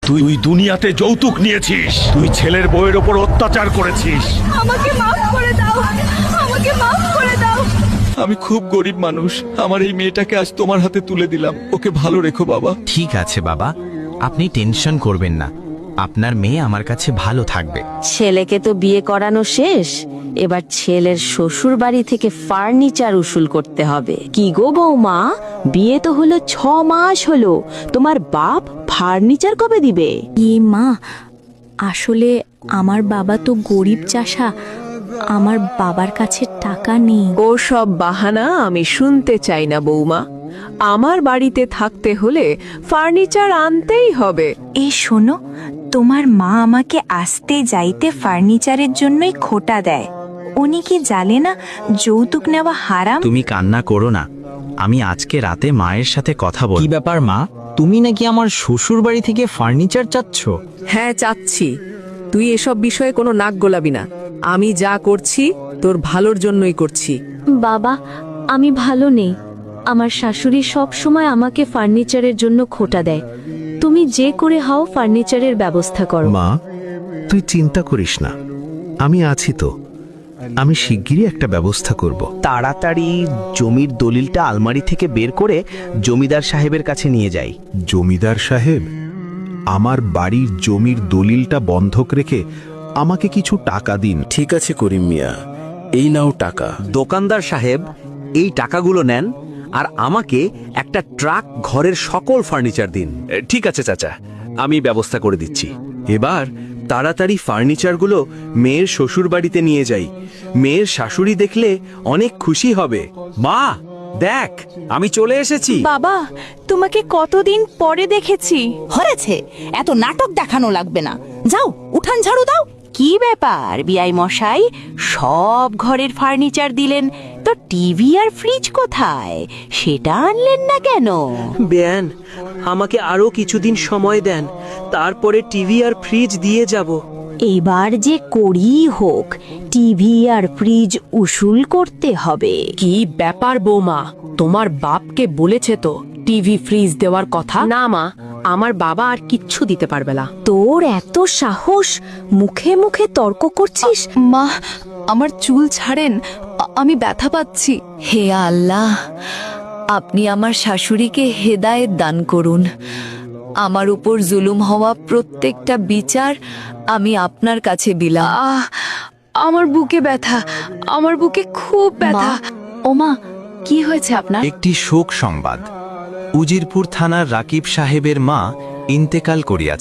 তুই দুনিয়াতে যৌতুক নিয়েছিস, তুই ছেলের বউয়ের ওপর অত্যাচার করেছিস। আমাকে মাফ করে দাও, আমাকে মাফ করে দাও। আমি খুব গরিব মানুষ, আমার এই মেয়েটাকে আজ তোমার হাতে তুলে দিলাম, ওকে ভালো রেখো বাবা। ঠিক আছে বাবা, আপনি টেনশন করবেন না, আপনার মেয়ে আমার কাছে ভালো থাকবে। ছেলেকে তো বিয়ে করানো শেষ, এবার ছেলের শ্বশুর বাড়ি থেকে ফার্নিচার উসুল করতে হবে। কি গো বৌমা, বিয়ে তো হলো 6 মাস হলো, তোমার বাপ ফার্নিচার কবে দিবে? মা, আসলে আমার বাবা তো গরিব চাষা, আমার বাবার কাছে টাকা নেই। ও সব বাহানা আমি শুনতে চাই না বৌমা। আমার বাড়িতে থাকতে হলে ফার্নিচার আনতেই হবে। এই শোনো, তোমার মা আমাকে আসতে যাইতে ফার্নিচারের জন্যই খোটা দেয়। উনি কি জানে না যৌতুক নেওয়া হারাম? তুমি কান্না করো না, আমি আজকে রাতে মায়ের সাথে কথা বলবো। কি ব্যাপার মা, তুমি নাকি আমার শ্বশুর বাড়ি থেকে ফার্নিচার চাচ্ছ? হ্যাঁ চাচ্ছি, তুই এসব বিষয়ে কোনো নাক গলাবি না। আমি যা করছি তোর ভালোর জন্যই করছি। বাবা, আমি ভালো নেই, আমার শাশুড়ি সব সময় আমাকে ফার্নিচারের জন্য খোটা দেয়। তুমি যে করে হও ফার্নিচারের ব্যবস্থা করো। মা, তুই চিন্তা করিস না, আমি আছি তো। আমি শিগগিরই একটা ব্যবস্থা করব। তাড়াতাড়ি জমির দলিলটা আলমারি থেকে বের করে জমিদার সাহেবের কাছে নিয়ে যাই। জমিদার সাহেব, আমার বাড়ির জমির দলিলটা বন্ধক রেখে আমাকে কিছু টাকা দিন। ঠিক আছে করিম মিয়া, এই নাও টাকা। দোকানদার সাহেব, এই টাকাগুলো নেন আর আমাকে একটা ট্রাক ঘরের সকল ফার্নিচার দিন। ঠিক আছে চাচা, আমি ব্যবস্থা করে দিচ্ছি। এবার তাড়াতাড়ি ফার্নিচারগুলো মেয়ের শ্বশুর বাড়িতে নিয়ে যাই। মেয়ের শাশুড়ি দেখলে অনেক খুশি হবে। মা দেখ, আমি চলে এসেছি। বাবা, তোমাকে কতদিন পরে দেখেছি। হয়েছে, এত নাটক দেখানো লাগবে না। যাও, উঠান ঝাড়ু দাও। কি ব্যাপার বিআই মশাই, সব ঘরের ফার্নিচার দিলেন, তো টিভি আর ফ্রিজ কোথায়? সেটা আনলেন না কেন? বেয়ান, আমাকে আরো কিছুদিন সময় দেন, তারপরে টিভি আর ফ্রিজ দিয়ে যাব। এবার যে করি হোক, টিভি আর ফ্রিজ উসুল করতে হবে। কি ব্যাপার বৌমা, তোমার বাপকে বলেছে তো টিভি ফ্রিজ দেওয়ার কথা? না মা, আমার বাবা আর কিচ্ছু দিতে পারবে না। তোর এত সাহস, মুখে মুখে তর্ক করছিস? মা, আমার চুল ছাড়েন, আমি ব্যথা পাচ্ছি। হে আল্লাহ, আপনি আমার শাশুড়িকে হেদায়েত দান করুন। আমার উপর জুলুম হওয়া প্রত্যেকটা বিচার আমি আপনার কাছে দিলাম। আমার বুকে ব্যথা, আমার বুকে খুব ব্যথা। ওমা, কি হয়েছে আপনার? একটি শোক সংবাদ, উজিরপুর থানার রাকিব সাহেবের মা ইন্তেকাল করিয়াছে।